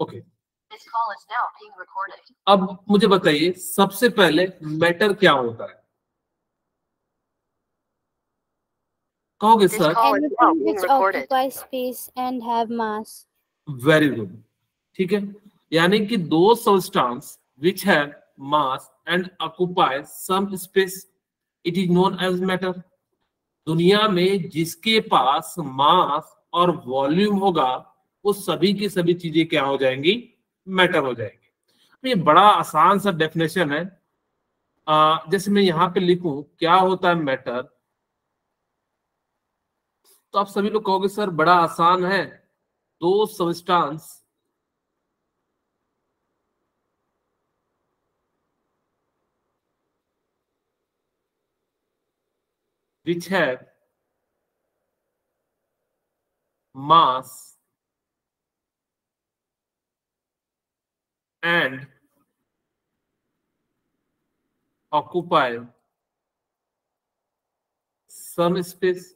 Okay, अब मुझे बताइए सबसे पहले मैटर क्या होता है? कहोगे sir? Anything which occupies space and have mass. Very good, ठीक है। यानी कि दो substance which have mass and occupy some space, it is known as matter. दुनिया में जिसके पास मास और वॉल्यूम होगा वो सभी की सभी चीजें क्या हो जाएंगी? मैटर हो जाएंगी। ये बड़ा आसान सा डेफिनेशन है। जैसे मैं यहाँ पे लिखूं क्या होता है मैटर, तो आप सभी लोग कहोगे सर बड़ा आसान है, दो substance which have mass and occupy some space,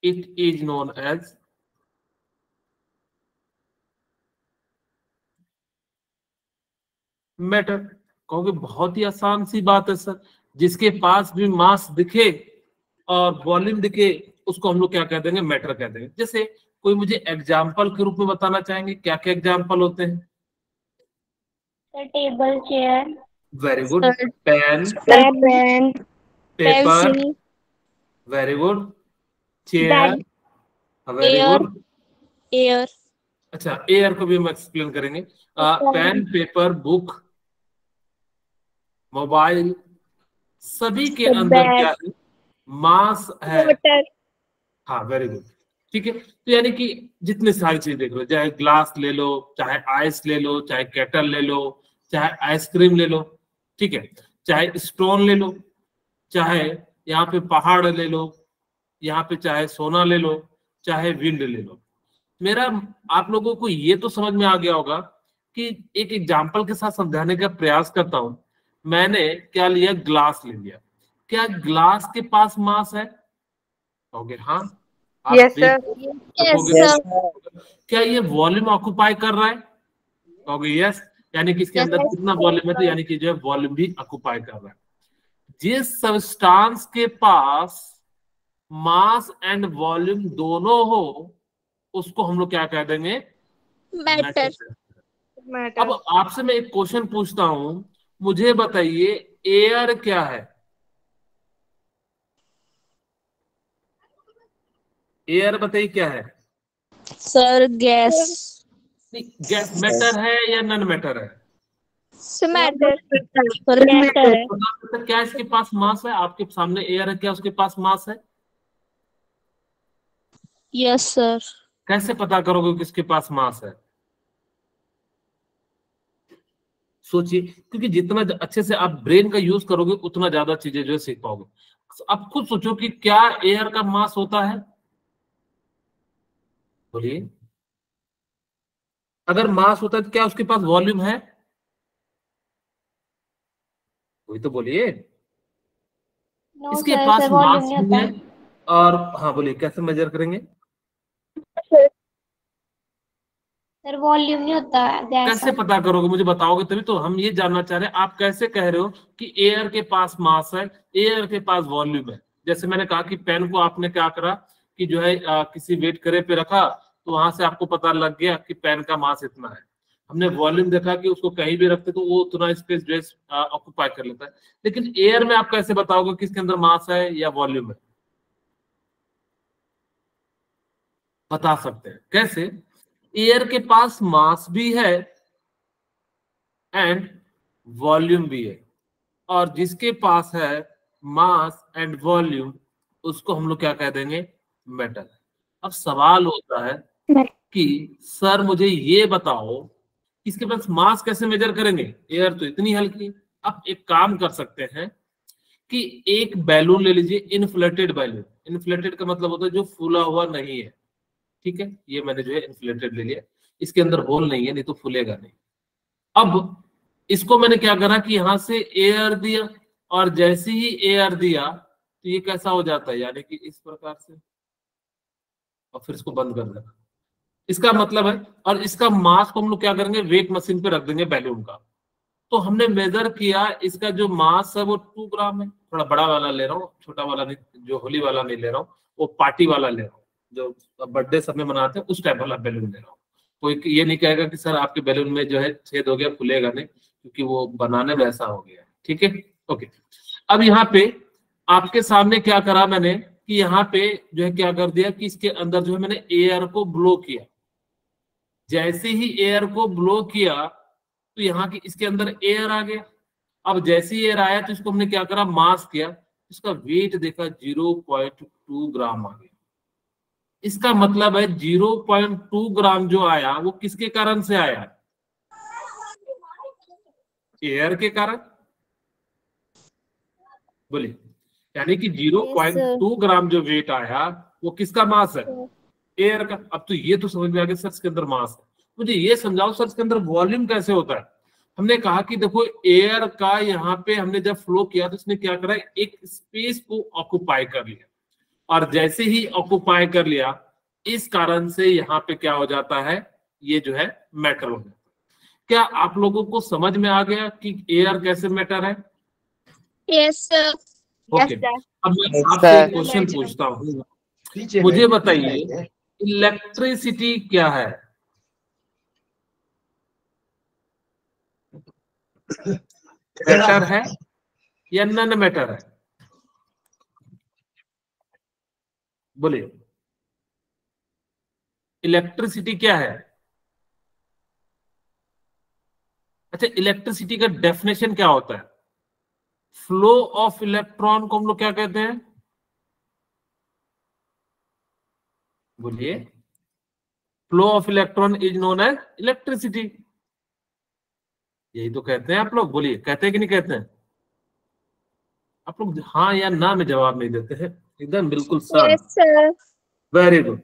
it is known as matter. कहोगे बहुत ही आसान सी बात है सर, जिसके पास भी मास दिखे और वॉल्यूम दिखे उसको हम लोग क्या कह देंगे? मैटर कह देंगे। जैसे कोई मुझे एग्जाम्पल के रूप में बताना चाहेंगे, क्या क्या एग्जाम्पल होते हैं? Table, chair. Very good. Pen, paper, very good. Chair, very good. Air. अच्छा, एयर को भी हम एक्सप्लेन करेंगे। पेन, पेपर, बुक, मोबाइल, सभी के अंदर क्या है? मास है। हाँ, वेरी गुड, ठीक है। तो यानी कि जितने सारी चीज देख लो, चाहे ग्लास ले लो, चाहे आइस ले लो, चाहे केटल ले लो, चाहे आइसक्रीम ले लो, ठीक है, चाहे स्टोन ले लो, चाहे यहाँ पे पहाड़ ले लो, यहाँ पे चाहे सोना ले लो, चाहे विंड ले लो। मेरा आप लोगों को ये तो समझ में आ गया होगा कि एक एग्जाम्पल के साथ समझाने का प्रयास करता हूं। मैंने क्या लिया? ग्लास ले लिया। क्या ग्लास के पास मास है? ओके, हाँ। आप Yes, sir. क्या ये वॉल्यूम ऑक्युपाई कर रहा है? Okay, yes. यानी कि इसके अंदर कितना वॉल्यूम है? तो यानी कि जो है वॉल्यूम भी ऑक्युपाई कर रहा है। जिस सबस्टांस के पास मास एंड वॉल्यूम दोनों हो उसको हम लोग क्या कह देंगे? मैटर। अब आपसे मैं एक क्वेश्चन पूछता हूं, मुझे बताइए एयर क्या है? एयर बताइए क्या है? Sir gas. गैस मैटर है या नॉन मैटर है? मैटर। क्या इसके पास मास है? आपके सामने एयर है, क्या उसके पास मास है? Yes sir. कैसे पता करोगे किसके पास मास है? सोचिए, क्योंकि जितना अच्छे से आप ब्रेन का यूज करोगे उतना ज्यादा चीजें जो है सीख पाओगे। आप खुद सोचो कि क्या एयर का मास होता है? बोलिए। अगर मास होता है तो क्या उसके पास वॉल्यूम है? वही तो बोलिए। इसके पास मास भी है। और हाँ बोलिए, कैसे मेजर करेंगे? सर वॉल्यूम नहीं होता गैस। कैसे पता करोगे? मुझे बताओगे तभी तो। हम ये जानना चाह रहे हैं आप कैसे कह रहे हो कि एयर के पास मास है, एयर के पास वॉल्यूम है। जैसे मैंने कहा कि पेन को आपने क्या करा कि जो है किसी वेट करे पे रखा, तो वहां से आपको पता लग गया कि पेन का मास इतना है। हमने वॉल्यूम देखा कि उसको कहीं भी रखते तो वो उतना स्पेस जो है ऑक्युपाई कर लेता है। लेकिन एयर में आप कैसे बताओगे किसके अंदर मास है या वॉल्यूम है? बता सकते हैं कैसे? एयर के पास मास भी है एंड वॉल्यूम भी है, और जिसके पास है मास एंड वॉल्यूम उसको हम लोग क्या कह देंगे? मेटल। अब सवाल होता है कि सर मुझे ये बताओ इसके पास मास कैसे मेजर करेंगे? एयर तो इतनी हल्की। अब एक काम कर सकते हैं कि एक बैलून ले लीजिए, इन्फ्लेटेड बैलून। इन्फ्लेटेड का मतलब होता है जो फूला हुआ नहीं है, ठीक है। ये मैंने जो है इन्फ्लेटेड ले लिया, इसके अंदर होल नहीं है, नहीं तो फूलेगा नहीं। अब इसको मैंने क्या करा कि यहां से एयर दिया, और जैसे ही एयर दिया तो ये कैसा हो जाता है, यानी कि इस प्रकार से, और फिर इसको बंद कर देना। इसका मतलब है, और इसका मास को हम लोग क्या करेंगे, वेट मशीन पे रख देंगे बैलून का। तो हमने मेजर किया, इसका जो मास है वो 2 ग्राम है। थोड़ा बड़ा वाला ले रहा हूँ, छोटा वाला नहीं, जो होली वाला नहीं ले रहा हूँ, वो पार्टी वाला ले रहा हूँ, जो बर्थडे सब में मनाते हैं उस टाइप वाला बैलून ले रहा हूँ। कोई ये नहीं कहेगा कि सर आपके बैलून में जो है छेद हो गया, खुलेगा नहीं, क्योंकि वो बनाने में ऐसा हो गया। ठीक है, ओके। अब यहाँ पे आपके सामने क्या करा मैंने कि यहाँ पे जो है क्या कर दिया कि इसके अंदर जो है मैंने एयर को ब्लो किया। जैसे ही एयर को ब्लो किया तो यहाँ की इसके अंदर एयर आ गया। अब जैसे ही एयर आया तो इसको हमने क्या करा, मास किया, इसका वेट देखा 0.2 ग्राम आ गया। इसका मतलब है 0.2 ग्राम जो आया वो किसके कारण से आया, एयर के कारण। बोलिए, यानी कि 0.2 ग्राम जो वेट आया वो किसका मास है, एयर का। अब तो ये तो समझ में आ गया सर इसके अंदर मास है। मुझे ये समझाओ सर इसके अंदर वॉल्यूम कैसे होता है। हमने कहा कि देखो एयर का यहाँ पे हमने जब फ्लो किया तो इसने क्या करा, एक स्पेस को ऑक्युपाई कर लिया, और जैसे ही ऑक्युपाई कर लिया इस कारण से यहाँ पे क्या हो जाता है, ये जो है मैटर हो जाता है। क्या आप लोगों को समझ में आ गया कि एयर कैसे मैटर है? Yes sir. ओके, अब मैं आपसे क्वेश्चन पूछता हूँ, मुझे बताइए इलेक्ट्रिसिटी क्या है? मैटर है या नॉन मैटर है? बोलिए, इलेक्ट्रिसिटी क्या है? अच्छा, इलेक्ट्रिसिटी का डेफिनेशन क्या होता है? फ्लो ऑफ इलेक्ट्रॉन को हम लोग क्या कहते हैं? बोलिए, flow of electron is known as electricity. यही तो कहते हैं आप लोग, बोलिए कहते हैं कि नहीं कहते हैं? आप लोग हाँ या ना में जवाब नहीं देते हैं, एकदम बिल्कुल सर। वेरी गुड,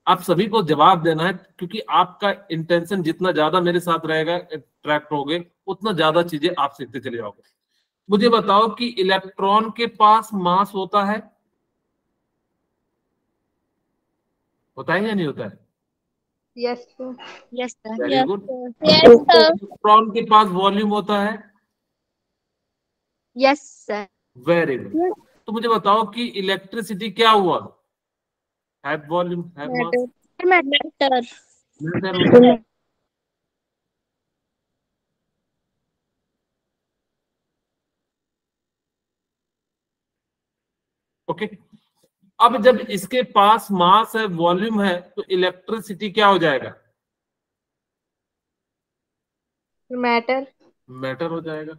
आप सभी को जवाब देना है, क्योंकि आपका इंटेंशन जितना ज्यादा मेरे साथ रहेगा, अट्रैक्ट होगे, उतना ज्यादा चीजें आप सीखते चले जाओगे। मुझे बताओ कि इलेक्ट्रॉन के पास मास होता है या नहीं होता है? Yes sir. Yes sir. Very good. Yes sir. Electron के पास वॉल्यूम होता है? Yes sir. Very good. तो मुझे बताओ कि इलेक्ट्रिसिटी क्या हुआ, have volume have mass? Matter. Okay, अब जब इसके पास मास है, वॉल्यूम है, तो इलेक्ट्रिसिटी क्या हो जाएगा, मैटर। मैटर हो जाएगा।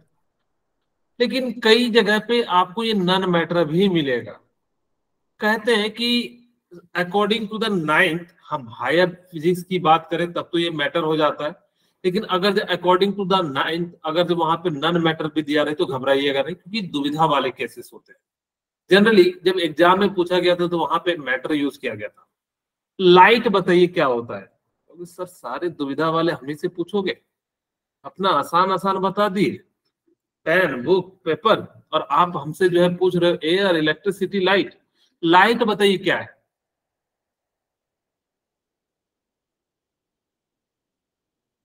लेकिन कई जगह पे आपको ये नॉन मैटर भी मिलेगा। कहते हैं कि अकॉर्डिंग टू द 9th, हम हायर फिजिक्स की बात करें तब तो ये मैटर हो जाता है, लेकिन अगर अकॉर्डिंग टू द 9th अगर जो वहां पे नॉन मैटर भी दिया रहे तो घबराइएगा नहीं, क्योंकि दुविधा वाले केसेस होते हैं। जनरली जब एग्जाम में पूछा गया था तो वहां पे मैटर यूज किया गया था। लाइट बताइए क्या होता है? तो सर सारे दुविधा वाले हम ही से पूछोगे, अपना आसान आसान बता दिए, पेन बुक पेपर, और आप हमसे जो है पूछ रहे हो एयर इलेक्ट्रिसिटी लाइट। लाइट बताइए क्या है?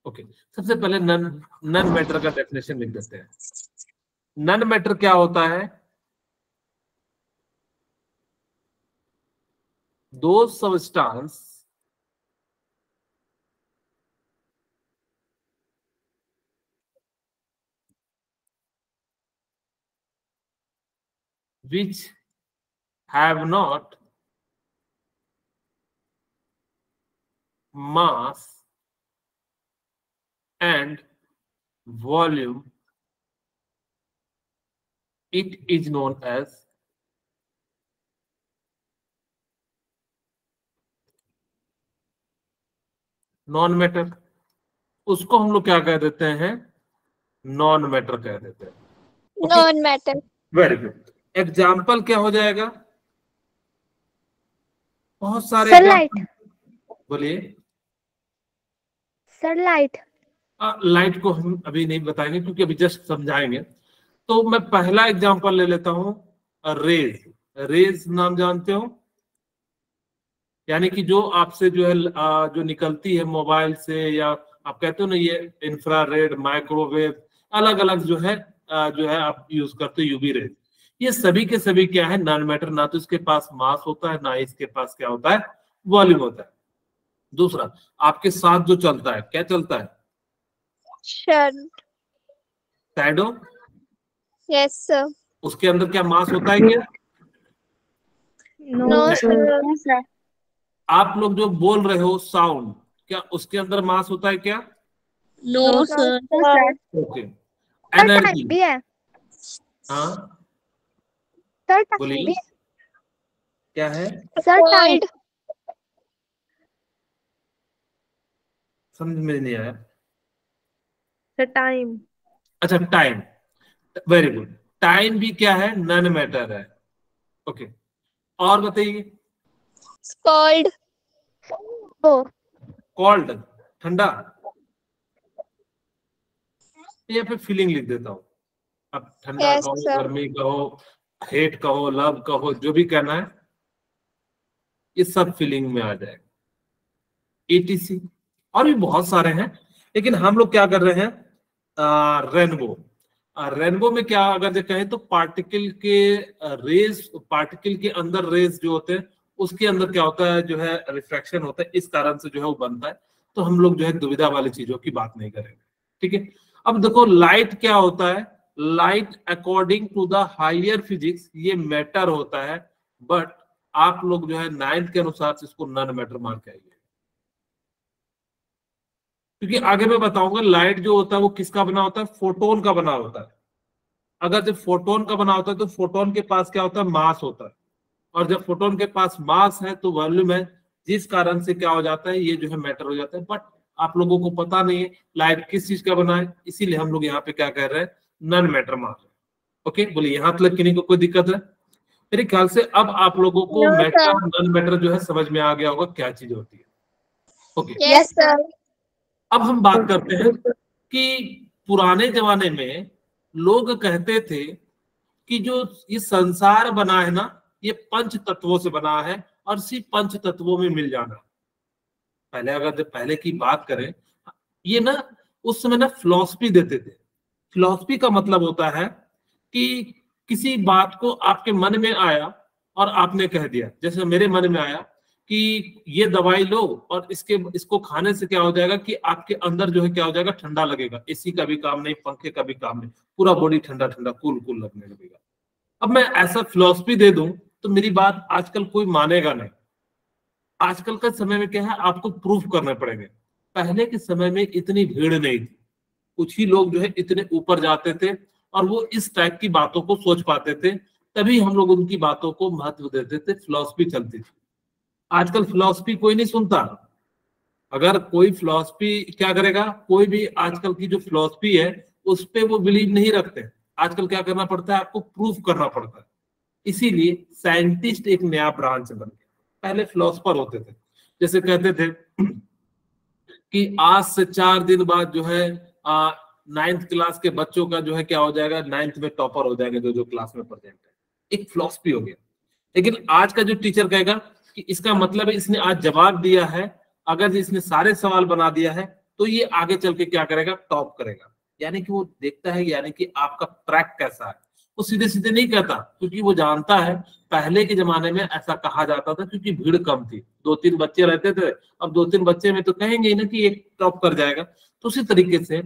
ओके, सबसे पहले नन नन मैटर का डेफिनेशन लिख देते हैं। नन मैटर क्या होता है? दो substance which have not mass and volume, it is known as non matter. उसको हम लोग क्या कह देते हैं, नॉन मैटर कह देते हैं। Non matter. Very good. Example क्या हो जाएगा? बहुत सारे सनलाइट। बोलिए। सनलाइट। लाइट को हम अभी नहीं बताएंगे क्योंकि अभी जस्ट समझाएंगे। तो मैं पहला एग्जांपल ले लेता हूं, रेज। रेज नाम जानते हो? यानी कि जो आपसे जो है जो निकलती है मोबाइल से, या आप कहते हो ना ये इंफ्रारेड, माइक्रोवेव, अलग अलग जो है आप यूज करते हो यूवी रेज। ये सभी के सभी क्या है, नॉन मैटर। ना तो इसके पास मास होता है, ना इसके पास क्या होता है, वॉल्यूम होता है। दूसरा, आपके साथ जो चलता है, क्या चलता है? शैडो। Yes sir. उसके अंदर क्या मास होता है क्या? No sir. आप लोग जो बोल रहे हो साउंड, क्या उसके अंदर मास होता है क्या? No sir. Okay. Sir time energy. भी है। हाँ सर टाइम बोलिए, भी है। क्या है? Sir time. समझ में नहीं आया। Sir time. अच्छा, टाइम। Very good. टाइम भी क्या है, नॉन मैटर है। ओके, और बताइए। कॉल्ड। ओ। कॉल्ड, ठंडा। या फिर फीलिंग लिख देता हूँ। अब ठंडा यस कहो, सर। गर्मी कहो, हेट कहो, लव कहो, जो भी कहना है, ये सब फीलिंग में आ जाएगा। ETC। और भी बहुत सारे हैं, लेकिन हम लोग क्या कर रहे हैं, रेनबो। रेनबो में क्या, अगर जो कहें तो पार्टिकल के रेज, पार्टिकल के अंदर रेज जो होते हैं, उसके अंदर क्या होता है, जो है रिफ्रैक्शन होता है, इस कारण से जो है वो बनता है। तो हम लोग जो है दुविधा वाली चीजों की बात नहीं करेंगे, ठीक है। अब देखो लाइट क्या होता है। Light according to the higher physics ये मैटर होता है, बट आप लोग जो है 9th के अनुसार से इसको नॉन मैटर मान के आइए, क्योंकि आगे मैं बताऊंगा लाइट जो होता है वो किसका बना होता है, फोटोन का बना होता है। अगर जब फोटोन का बना होता है तो फोटोन के पास क्या होता है, मास होता है। और जब फोटोन के पास मास है तो वॉल्यूम है, जिस कारण से क्या हो जाता है, ये जो है मैटर हो जाता है। बट आप लोगों को पता नहीं है लाइट किस चीज का बना है, इसीलिए हम लोग यहाँ पे क्या कह रहे हैं, नॉन मैटर मान रहे हैं। ओके, बोलिए यहाँ तक किन्हीं को कोई दिक्कत है? मेरे ख्याल से अब आप लोगों को नो मैटर सर। और नॉन मैटर जो है समझ में आ गया होगा क्या चीज होती है। Okay, yes sir. अब हम बात करते हैं कि पुराने जमाने में लोग कहते थे कि जो ये संसार बना है ना, ये पंच तत्वों से बना है और सिर्फ पंच तत्वों में मिल जाना। पहले अगर जब पहले की बात करें, ये ना उस समय ना फिलॉसफी देते थे। फिलॉसफी का मतलब होता है कि किसी बात को आपके मन में आया और आपने कह दिया। जैसे मेरे मन में आया कि ये दवाई लो और इसको खाने से क्या हो जाएगा कि आपके अंदर जो है क्या हो जाएगा, ठंडा लगेगा। एसी का भी काम नहीं, पंखे का भी काम नहीं, पूरा बॉडी ठंडा ठंडा कूल कूल लगने लगेगा। अब मैं ऐसा फिलॉसफी दे दूं तो मेरी बात आजकल कोई मानेगा नहीं। आजकल के समय में क्या है, आपको प्रूफ करने पड़ेंगे। पहले के समय में इतनी भीड़ नहीं थी, कुछ ही लोग जो है इतने ऊपर जाते थे और वो इस टाइप की बातों को सोच पाते थे, तभी हम लोग उनकी बातों को महत्व देते थे, फिलॉसफी चलती थी। आजकल फिलॉसफी कोई नहीं सुनता। अगर कोई फिलॉसफी क्या करेगा, कोई भी आजकल की जो फिलॉसफी है उस पे वो बिलीव नहीं रखते। आजकल क्या करना पड़ता है, आपको प्रूफ करना पड़ता है। इसीलिए साइंटिस्ट एक नया ब्रांच बन गया। पहले फिलोसफर होते थे, जैसे कहते थे कि आज से 4 दिन बाद जो है 9th क्लास के बच्चों का जो है क्या हो जाएगा, 9th में टॉपर हो जाएंगे जो जो क्लास में प्रेजेंट है। एक फिलोसफी हो गया। लेकिन आज का जो टीचर कहेगा कि इसका मतलब है इसने आज जवाब दिया है, अगर इसने सारे सवाल बना दिया है तो ये आगे चल के क्या करेगा, टॉप करेगा। यानी कि वो देखता है, यानी कि आपका ट्रैक कैसा है। वो सीधे सीधे नहीं कहता, क्योंकि वो जानता है पहले के जमाने में ऐसा कहा जाता था क्योंकि भीड़ कम थी, 2-3 बच्चे रहते थे। अब 2-3 बच्चे में तो कहेंगे ही ना कि एक टॉप कर जाएगा। तो उसी तरीके से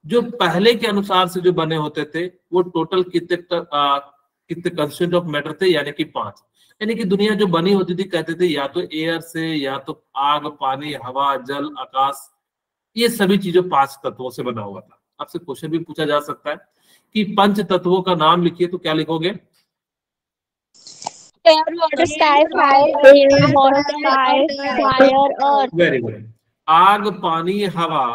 जो पहले के अनुसार से जो बने होते थे वो टोटल कितने कंस्टिट्यूएंट ऑफ मैटर थे, यानी कि 5। यानी कि दुनिया जो बनी होती थी, कहते थे या तो एयर से, या तो आग, पानी, हवा, जल, आकाश, ये सभी चीजों 5 तत्वों से बना हुआ था। आपसे क्वेश्चन भी पूछा जा सकता है कि पंच तत्वों का नाम लिखिए, तो क्या लिखोगे? Air water sky fire. Air water fire earth. Very good. आग, पानी, हवा,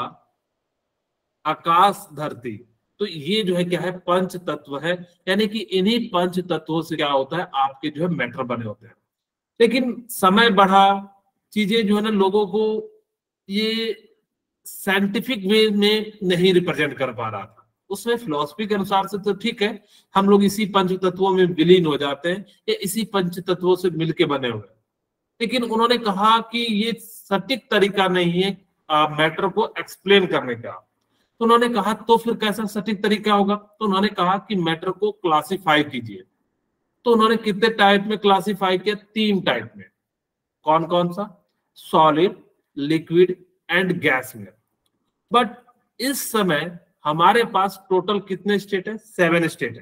आकाश, धरती। तो ये जो है क्या है, पंच तत्व है। यानी कि इन्हीं पंच तत्वों से क्या होता है, आपके जो है मैटर बने होते हैं। लेकिन समय बढ़ा, चीजें जो है ना लोगों को ये साइंटिफिक वे में नहीं रिप्रेजेंट कर पा रहा था। उसमें फिलॉसफी के अनुसार से तो ठीक है, हम लोग इसी पंच तत्वों में विलीन हो जाते हैं, ये इसी पंच तत्वों से मिलके बने हुए हैं। लेकिन उन्होंने कहा कि ये सटीक तरीका नहीं है मैटर को एक्सप्लेन करने का। तो उन्होंने कहा तो फिर कैसा सटीक तरीका होगा? तो उन्होंने कहा कि मैटर को क्लासिफाई कीजिए। तो उन्होंने कितने टाइप में क्लासिफाई किया? 3 टाइप में। कौन कौन सा? सॉलिड, लिक्विड एंड गैस में। बट इस समय हमारे पास टोटल कितने स्टेट है? 7 स्टेट है।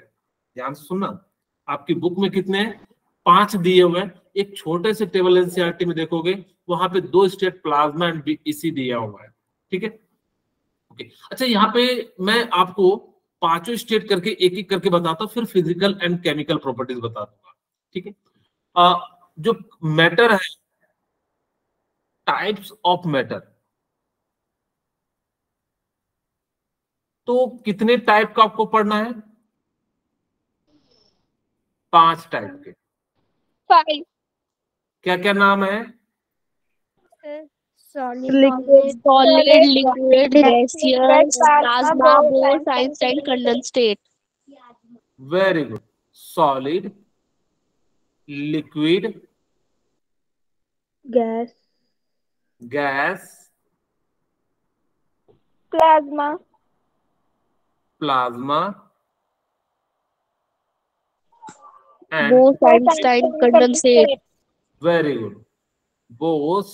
ध्यान से सुनना, आपकी बुक में कितने हैं? 5 दिए हुए हैं। एक छोटे से टेबल एनसीईआरटी में देखोगे, वहां पे 2 स्टेट प्लाज्मा एंड बीईसी दिया हुआ है। ठीक है, ओके। अच्छा, यहाँ पे मैं आपको 5 स्टेट करके एक एक करके बताता हूँ, फिर फिजिकल एंड केमिकल प्रॉपर्टीज बता दूंगा। ठीक है, जो मैटर है, टाइप्स ऑफ मैटर, तो कितने टाइप का आपको पढ़ना है? 5 टाइप के। 5 क्या क्या नाम है? solid, liquid, gaseous, plasma, Bose, Einstein, condensate. Very good. Solid, liquid, gas, plasma, plasma and Bose, Einstein, condensate. Very good. Bose,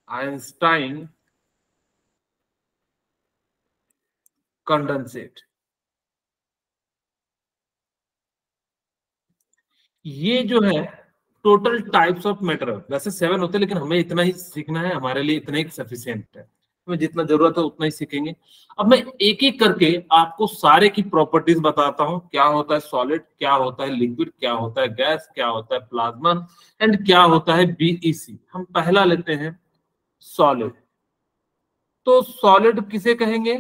Einstein, condensate. ये जो है टोटल टाइप्स ऑफ मैटर। वैसे 7 होते हैं, लेकिन हमें इतना ही सीखना है, हमारे लिए इतना ही सफिशिएंट है। हमें जितना जरूरत है उतना ही सीखेंगे। अब मैं एक एक करके आपको सारे की प्रॉपर्टीज बताता हूं। क्या होता है सॉलिड, क्या होता है लिक्विड, क्या होता है गैस, क्या होता है प्लाज्मा एंड क्या होता है बीईसी। हम पहला लेते हैं सॉलिड। तो सॉलिड किसे कहेंगे?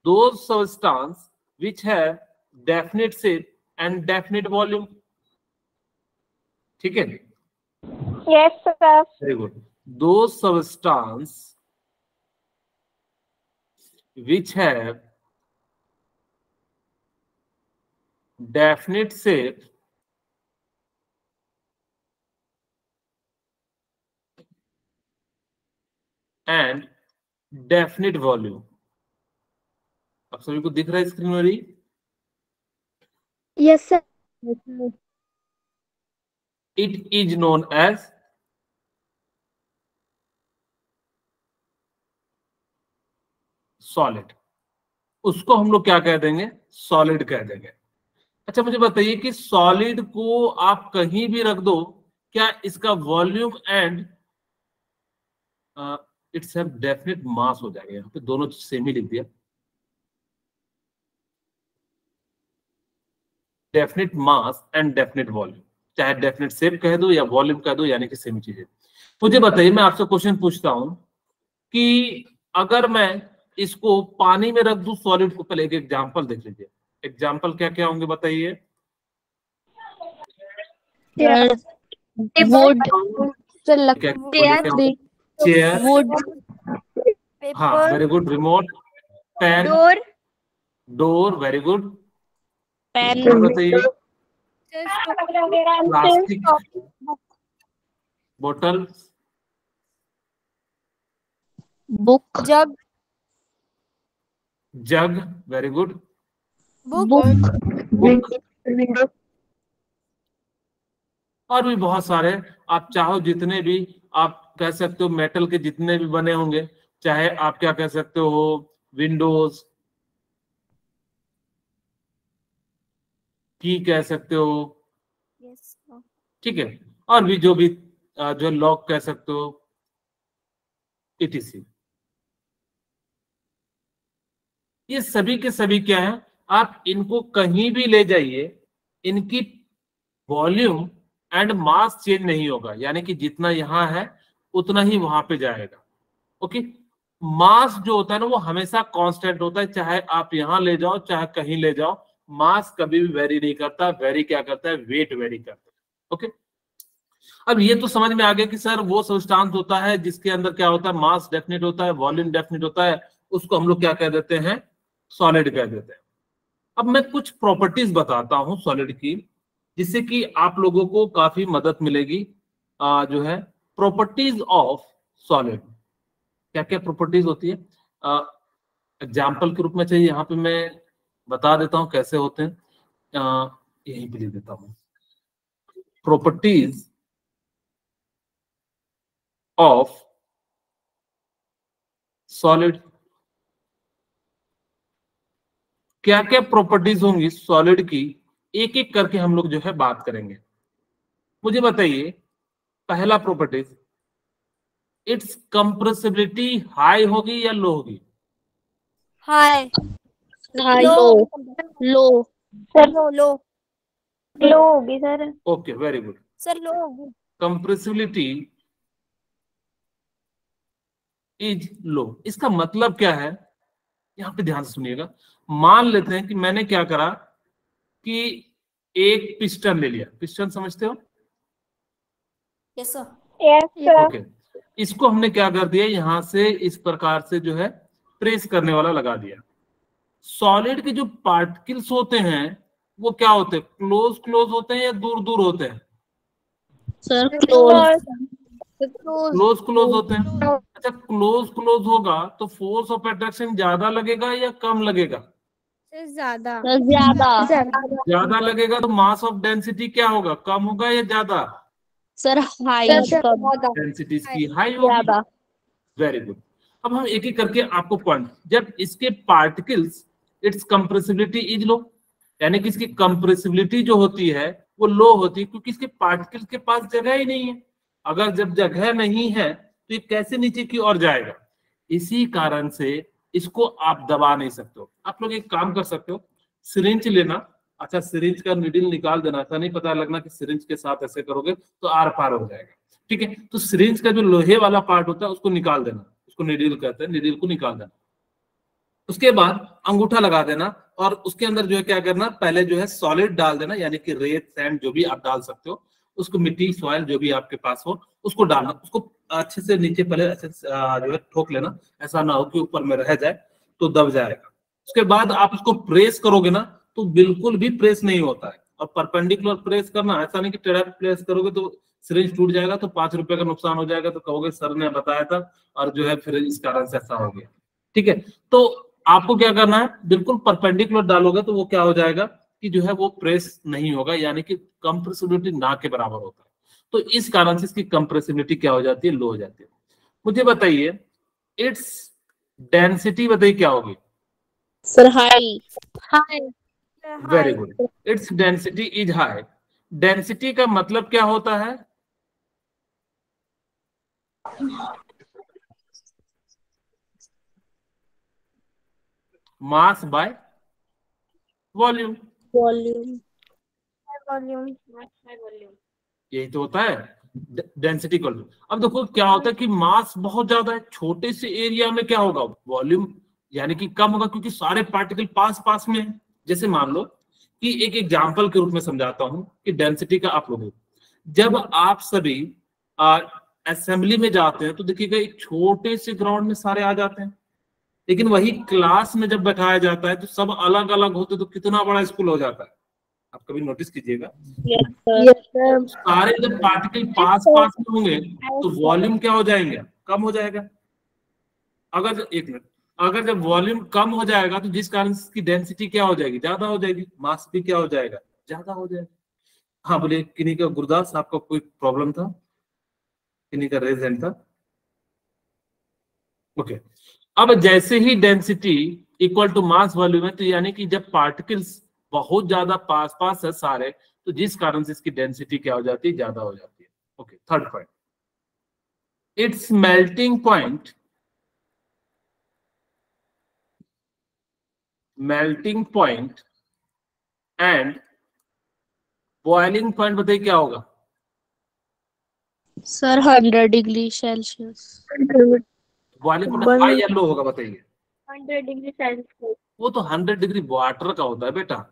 दो substance which have definite shape and definite volume. ठीक है, Yes, sir. Very good. दो substance which have definite shape and definite volume। आप सभी को दिख रहा है स्क्रीन पर? Yes, sir. It is known as solid. उसको हम लोग क्या कह देंगे? सॉलिड कह देंगे। अच्छा, मुझे बताइए कि सॉलिड को आप कहीं भी रख दो, क्या इसका volume and it's have definite मास हो जाएगा? यहाँ पे दोनों सेम ही लिख दिया, definite mass and definite volume. चाहे डेफिनेट शेप कह दो या वॉल्यूम कह दो, यानी कि सेम चीज है। मुझे बताइए, मैं आपसे क्वेश्चन पूछता हूं कि अगर मैं इसको पानी में रख दूं सॉलिड को, पहले एक एग्जांपल देख लीजिए। एग्जांपल क्या क्या होंगे बताइए? Wood, चेयर, wood, हाँ very good. Remote, pen, door, very good. pen, बताइए? प्लास्टिक बोतल, book, jug, very good. book, और भी बहुत सारे, आप चाहो जितने भी आप कह सकते हो मेटल के जितने भी बने होंगे, चाहे आप क्या कह सकते हो, विंडोज की कह सकते हो। ठीक है, और भी जो भी जो लॉक कह सकते हो, इटीसी। ये सभी के सभी क्या है? आप इनको कहीं भी ले जाइए, इनकी वॉल्यूम एंड मास चेंज नहीं होगा, यानी कि जितना यहां है उतना ही वहां पे जाएगा। ओके, मास जो होता है ना वो हमेशा कांस्टेंट होता है, चाहे आप यहां ले जाओ चाहे कहीं ले जाओ, मास कभी भी वेरी नहीं करता। वेरी क्या करता है? वेट वेरी करता है। ओके, अब ये तो समझ में आ गया कि सर वो सब्सटेंस होता है जिसके अंदर क्या होता है? मास डेफिनेट होता है, वॉल्यूम डेफिनेट होता है, उसको हम लोग क्या कह देते हैं? सॉलिड कह देते हैं। अब मैं कुछ प्रॉपर्टीज बताता हूं सॉलिड की, जिससे कि आप लोगों को काफी मदद मिलेगी। जो है प्रॉपर्टीज ऑफ सॉलिड, क्या क्या प्रॉपर्टीज होती है, एग्जाम्पल के रूप में चाहिए यहाँ पे मैं बता देता हूं कैसे होते हैं। यहीं पे लिख देता हूं, प्रॉपर्टीज ऑफ सॉलिड। क्या क्या प्रॉपर्टीज होंगी सॉलिड की, एक एक करके हम लोग जो है बात करेंगे। मुझे बताइए, पहला प्रॉपर्टीज, इट्स कंप्रेसिबिलिटी हाई होगी या लो होगी? हाई। लो लो सर लो लो होगी sir. Okay, very good. Sir low होगी। कंप्रेसिबिलिटी इज लो, इसका मतलब क्या है, यहां पे ध्यान से सुनिएगा। मान लेते हैं कि मैंने क्या करा कि एक पिस्टन ले लिया, पिस्टन समझते हो? Yes sir. Yes sir. Okay, इसको हमने क्या कर दिया, यहां से इस प्रकार से जो है प्रेस करने वाला लगा दिया। सॉलिड के जो पार्टिकल्स होते हैं वो क्या होते हैं, क्लोज क्लोज होते हैं या दूर दूर होते हैं? सर क्लोज क्लोज क्लोज होते हैं। अच्छा, क्लोज क्लोज होगा तो फोर्स ऑफ अट्रैक्शन ज्यादा लगेगा या कम लगेगा? ज्यादा ज्यादा ज्यादा लगेगा तो मास ऑफ डेंसिटी क्या होगा, कम होगा या ज्यादा? सर हाई डेंसिटी इसकी हाई होगी। ज्यादा। Very good. अब हम एक एक करके आपको पॉइंट, जब इसके particles, it's compressibility is low, यानी कि इसकी कंप्रेसिबिलिटी जो होती है वो लो होती है, क्योंकि इसके पार्टिकल्स के पास जगह ही नहीं है। अगर जब जगह नहीं है तो ये कैसे नीचे की ओर जाएगा? इसी कारण से इसको आप दबा नहीं सकते हो। आप लोग एक काम कर सकते हो, सिरिंज लेना, अच्छा सिरिंज का निडल निकाल देना, ऐसा नहीं पता लगना कि सिरिंज के साथ ऐसे करोगे तो आर पार हो जाएगा। ठीक है, तो सिरिंज का जो लोहे वाला पार्ट होता है उसको निकाल देना, उसको निडल कहते हैं, निडल को निकाल देना। उसके बाद अंगूठा लगा देना और उसके अंदर जो है क्या करना, पहले जो है सॉलिड डाल देना, यानी कि रेत सैंड जो भी आप डाल सकते हो, उसको मिट्टी सॉइल जो भी आपके पास हो उसको डालना, उसको अच्छे से नीचे पहले अच्छे से जो है ठोक लेना, ऐसा ना हो कि ऊपर में रह जाए तो दब जाएगा। उसके बाद आप उसको प्रेस करोगे ना तो बिल्कुल भी प्रेस नहीं होता है। और परपेंडिकुलर प्रेस करना, ऐसा नहीं कि टेढ़ा प्रेस करोगे तो सिरिंज टूट जाएगा तो 5 रुपए का नुकसान हो जाएगा, तो कहोगे सर ने बताया था और जो है फिर इस कारण से ऐसा हो गया। ठीक है, तो आपको क्या करना है, बिल्कुल परपेंडिकुलर डालोगे तो वो क्या हो जाएगा कि जो है वो प्रेस नहीं होगा, यानी कि कंप्रेसिबिलिटी ना के बराबर होता है। तो इस कारण से इसकी कंप्रेसिबिलिटी क्या हो जाती है, लो हो जाती है। मुझे बताइए, इट्स डेंसिटी बताइए क्या होगी? Sir high very good, its density is high. Density का मतलब क्या होता है? Mass by volume. वॉल्यूम यही तो होता है डेंसिटी इक्वल। अब देखो क्या होता है कि मास बहुत ज्यादा है, छोटे से एरिया में क्या होगा, वॉल्यूम यानी कि कम होगा, क्योंकि सारे पार्टिकल पास पास में है। जैसे मान लो कि एक एग्जांपल के रूप में समझाता हूं कि डेंसिटी का आप लोगों, जब आप सभी असेंबली में जाते हैं तो देखिएगा एक छोटे से ग्राउंड में सारे आ जाते हैं, लेकिन वही क्लास में जब बैठाया जाता है तो सब अलग अलग होते तो कितना बड़ा स्कूल हो जाता है। आप कभी नोटिस कीजिएगा, सारे जब पार्टिकल पास पास में होंगे तो वॉल्यूम क्या हो जाएंगे, कम हो जाएगा। अगर एक मिनट, अगर जब वॉल्यूम कम हो जाएगा तो जिस कारण इसकी डेंसिटी क्या हो जाएगी, ज्यादा हो जाएगी, मास भी क्या हो जाएगा, ज्यादा हो जाएगा। हाँ बोलिए, किन्हीं का, गुरदास आपका कोई प्रॉब्लम था, किन्हीं का रेज हैंड था? ओके, अब जैसे ही density equal to mass volume है, तो यानी कि जब पार्टिकल्स बहुत ज्यादा पास पास है सारे, तो जिस कारण से इसकी डेंसिटी क्या हो जाती है, ज्यादा हो जाती है। Okay, third point, it's melting point, melting point and boiling point बताइए क्या होगा? Sir 100 degree Celsius. Boiling point high या लो होगा बताइए? 100 डिग्री सेल्सियस। वो तो 100 डिग्री वाटर का होता है बेटा।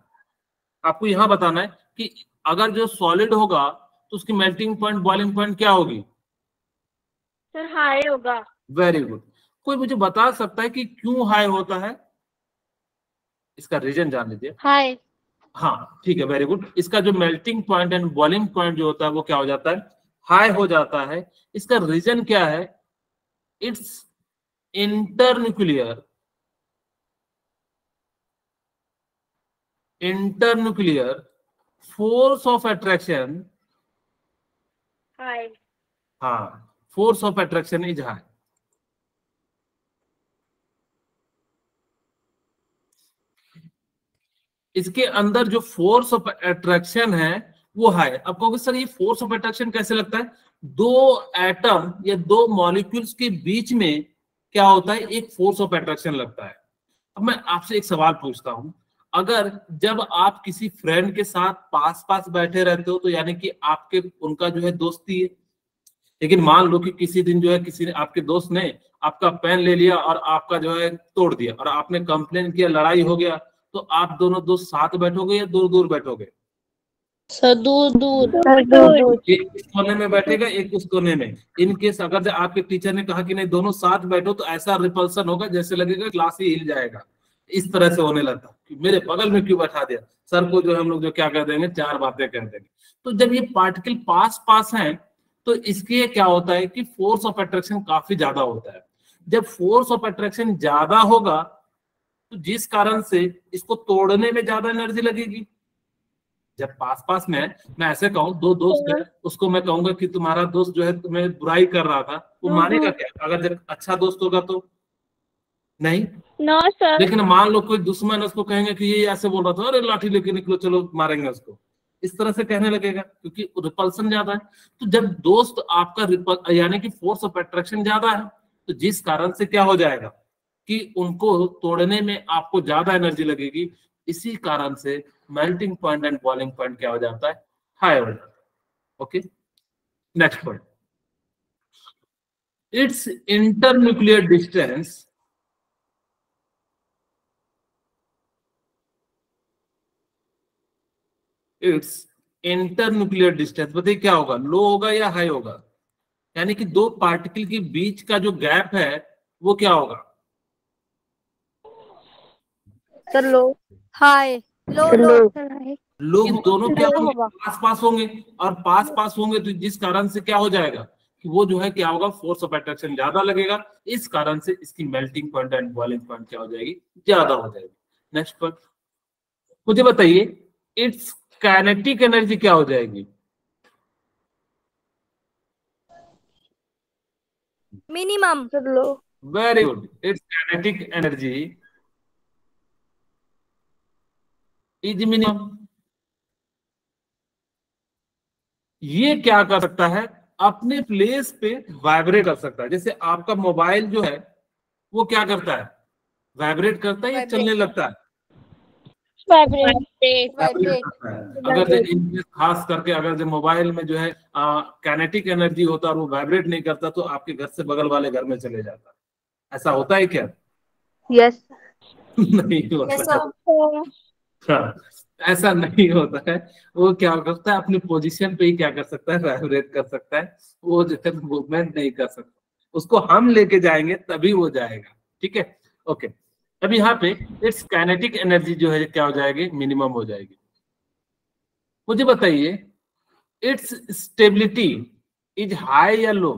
आपको यहां बताना है कि अगर जो सॉलिड होगा तो उसकी मेल्टिंग पॉइंट बॉइलिंग पॉइंट क्या होगी? सर हाई होगा। Very good. कोई मुझे बता सकता है कि क्यों हाई होता है? इसका रीजन जान लीजिए। हाई। हाँ ठीक है, वेरी गुड। इसका जो melting point and boiling point जो होता है वो क्या हो जाता है, हाई हो जाता है। इसका रीजन क्या है, it's internuclear force of attraction. High. हाँ, force of attraction is high. इसके अंदर जो फोर्स ऑफ अट्रैक्शन है वो हाई। अब कहोगे सर ये फोर्स ऑफ अट्रैक्शन कैसे लगता है, दो एटम या दो मॉलिक्यूल्स के बीच में क्या होता है, एक फोर्स ऑफ अट्रैक्शन लगता है। अब मैं आपसे एक सवाल पूछता हूं, अगर जब आप किसी फ्रेंड के साथ पास पास बैठे रहते हो तो यानी कि आपके उनका जो है दोस्ती है, लेकिन मान लो कि किसी दिन जो है किसी ने, आपके दोस्त ने आपका पेन ले लिया और आपका जो है तोड़ दिया और आपने कंप्लेन किया, लड़ाई हो गया, तो आप दोनों दोस्त साथ बैठोगे या दूर दूर बैठोगे? सर दूर दूर। एक इस कोने में बैठेगा, एक उस कोने में। इन केस अगर जो आपके टीचर ने कहा कि नहीं दोनों साथ बैठो, तो ऐसा रिपल्सन होगा जैसे लगेगा क्लास ही हिल जाएगा। इस तरह से होने लगता कि मेरे बगल में क्यों बैठा दिया, सर को जो हम लोग जो क्या कर देंगे, चार बातें कर देंगे। तो जब ये पार्टिकल पास पास हैं तो इसके क्या होता है कि फोर्स ऑफ अट्रैक्शन काफी ज्यादा होता है। जब फोर्स ऑफ अट्रैक्शन ज्यादा होगा तो जिस कारण से इसको तोड़ने में ज्यादा एनर्जी लगेगी। जब पास पास में है, मैं ऐसे कहूँ दो दोस्त है, उसको मैं कहूंगा कि तुम्हारा दोस्त जो है तुम्हें बुराई कर रहा था, वो मानेगा क्या? अगर जब अच्छा दोस्त होगा तो नहीं। No sir. लेकिन मान लो कोई दुश्मन है, उसको कहेंगे कि ये ऐसे बोल रहा था, अरे लाठी लेके निकलो चलो मारेंगे उसको, इस तरह से कहने लगेगा क्योंकि रिपल्सन ज्यादा है। तो जब दोस्त आपका यानी कि फोर्स ऑफ अट्रैक्शन ज्यादा है, तो जिस कारण से क्या हो जाएगा कि उनको तोड़ने में आपको ज्यादा एनर्जी लगेगी। इसी कारण से melting point and boiling point क्या हो जाता है, हाई हो जाता है। Okay, next point, it's internuclear distance it's internuclear distance बताइए क्या होगा, लो होगा या हाई होगा? यानी कि दो पार्टिकल के बीच का जो गैप है वो क्या होगा? सर लो। हाई। लो लो लोग दोनों क्या लो होंगे, होगा। पास पास होंगे, और पास पास होंगे तो जिस कारण से क्या हो जाएगा कि वो जो है क्या होगा, फोर्स ऑफ अट्रैक्शन ज्यादा लगेगा। इस कारण से इसकी melting point and boiling point क्या हो जाएगी, ज्यादा हो जाएगी। नेक्स्ट पॉइंट मुझे बताइए, इट्स काइनेटिक एनर्जी क्या हो जाएगी? Minimum. Sir low. Very good, it's kinetic energy is minimum. ये क्या कर सकता है, अपने प्लेस पे वाइब्रेट कर सकता है। जैसे आपका मोबाइल जो है वो क्या करता है, वाइब्रेट करता है या चलने लगता है? वाइब्रेट। वाइब्रेट करता है। अगर जो खास करके अगर जो मोबाइल में जो है काइनेटिक एनर्जी होता है और वो वाइब्रेट नहीं करता, तो आपके घर से बगल वाले घर में चले जाता है। ऐसा होता है क्या? यस। नहीं होता है। हाँ, ऐसा नहीं होता है। वो क्या करता है, अपनी पोजीशन पे ही क्या कर सकता है, वाइब्रेट कर सकता है। वो जो है मूवमेंट नहीं कर सकता, उसको हम लेके जाएंगे तभी वो जाएगा। ठीक है, ओके। अब यहाँ पे इट्स काइनेटिक एनर्जी जो है क्या हो जाएगी, मिनिमम हो जाएगी। मुझे बताइए, इट्स स्टेबिलिटी इज हाई या low?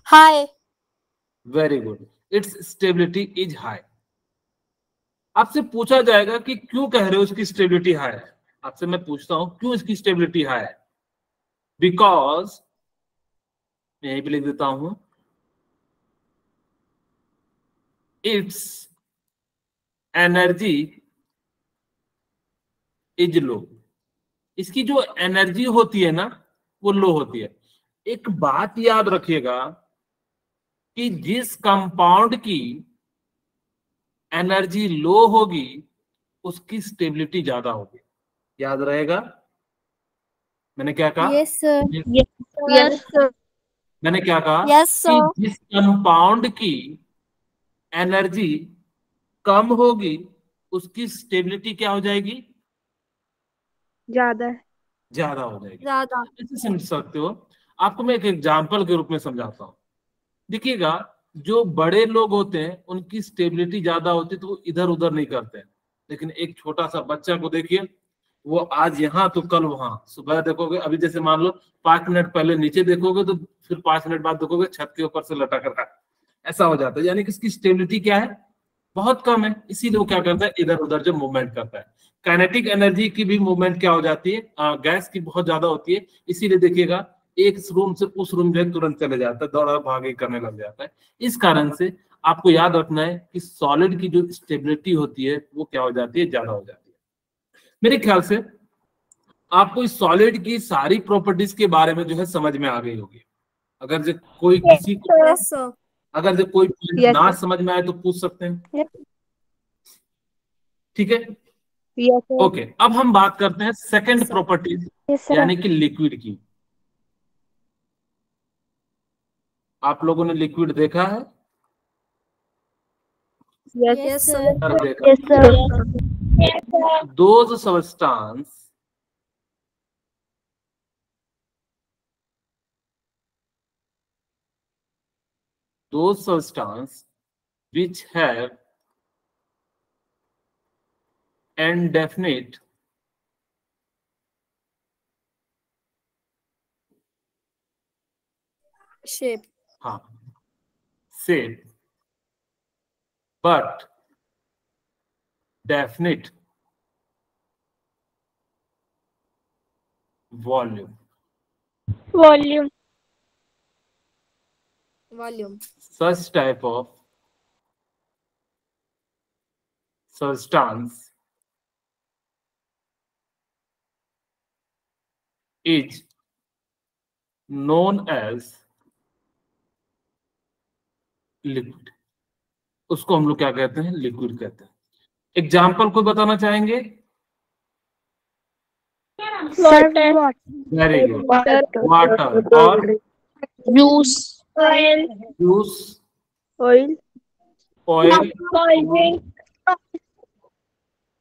High. Very good, it's stability is high. आपसे पूछा जाएगा कि क्यों कह रहे हो इसकी स्टेबिलिटी हाई है। आपसे मैं पूछता हूं क्यों इसकी स्टेबिलिटी हाई है। बिकॉज यहीं पे लिख देता हूं, इट्स एनर्जी इज लो। इसकी जो एनर्जी होती है ना वो लो होती है। एक बात याद रखिएगा कि जिस कंपाउंड की एनर्जी लो होगी उसकी स्टेबिलिटी ज्यादा होगी। याद रहेगा मैंने क्या कहा? Yes sir. Yes sir. मैंने क्या कहा यस कि सर। जिस कंपाउंड की एनर्जी कम होगी उसकी स्टेबिलिटी क्या हो जाएगी, ज्यादा। ज्यादा हो जाएगी। ज्यादा। ऐसे समझ सकते हो। आपको मैं एक एग्जांपल के रूप में समझाता हूं। देखिएगा, जो बड़े लोग होते हैं उनकी स्टेबिलिटी ज्यादा होती है तो वो इधर उधर नहीं करते हैं, लेकिन एक छोटा सा बच्चा को देखिए, वो आज यहाँ तो कल वहां, सुबह देखोगे अभी जैसे मान लो 5 मिनट पहले नीचे देखोगे तो फिर 5 मिनट बाद देखोगे छत के ऊपर से लटक रहा है, ऐसा हो जाता है। यानी कि इसकी स्टेबिलिटी क्या है, बहुत कम है, इसीलिए वो क्या करता है, इधर उधर जो मूवमेंट करता है। काइनेटिक एनर्जी की भी मूवमेंट क्या हो जाती है, गैस की बहुत ज्यादा होती है, इसीलिए देखिएगा एक रूम से उस रूम में तुरंत चले जाता है, दौड़ा भागे करने लग जाता है। इस कारण से आपको याद रखना है कि सॉलिड की जो स्टेबिलिटी होती है वो क्या हो जाती है, ज्यादा हो जाती है। मेरे ख्याल से आपको इस सॉलिड की सारी प्रॉपर्टीज के बारे में जो है समझ में आ गई होगी। अगर जो कोई किसी को Yes, sir. अगर जो कोई Yes, ना sir. समझ में आए तो पूछ सकते हैं, Yes. ठीक है। Yes, sir. ओके, अब हम बात करते हैं सेकंड प्रॉपर्टीज Yes, sir. यानी कि लिक्विड की। आप लोगों ने लिक्विड देखा है? Yes, Yes, sir. sir. Sir देखा। Yes, sir. Yes, sir. Those substance which have indefinite Shape. हाँ shape but definite volume, Volume. Volume. such type of substance is known as liquid। उसको हम लोग क्या कहते हैं, लिक्विड कहते हैं। एग्जाम्पल कोई बताना चाहेंगे? Water. वेरी गुड, वाटर और Juice. Oil. Juice, Oil. Oil, Cold drink.